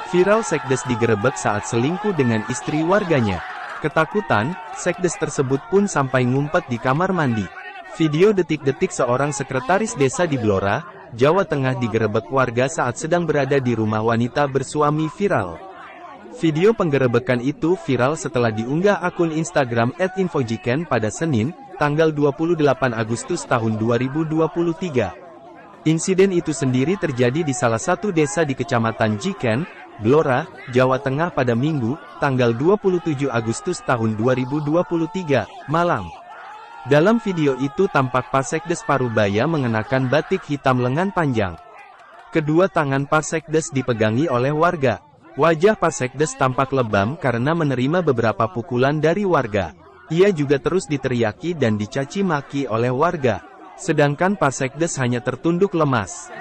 Viral Sekdes digerebek saat selingkuh dengan istri warganya. Ketakutan, Sekdes tersebut pun sampai ngumpet di kamar mandi. Video detik-detik seorang sekretaris desa di Blora, Jawa Tengah digerebek warga saat sedang berada di rumah wanita bersuami viral. Video penggerebekan itu viral setelah diunggah akun Instagram @infojiken pada Senin, tanggal 28 Agustus tahun 2023. Insiden itu sendiri terjadi di salah satu desa di Kecamatan Jiken, Blora, Jawa Tengah pada Minggu, tanggal 27 Agustus tahun 2023, malam. Dalam video itu tampak Pak Sekdes Parubaya mengenakan batik hitam lengan panjang. Kedua tangan Pak Sekdes dipegangi oleh warga. Wajah Pak Sekdes tampak lebam karena menerima beberapa pukulan dari warga. Ia juga terus diteriaki dan dicaci maki oleh warga. Sedangkan Pak Sekdes hanya tertunduk lemas.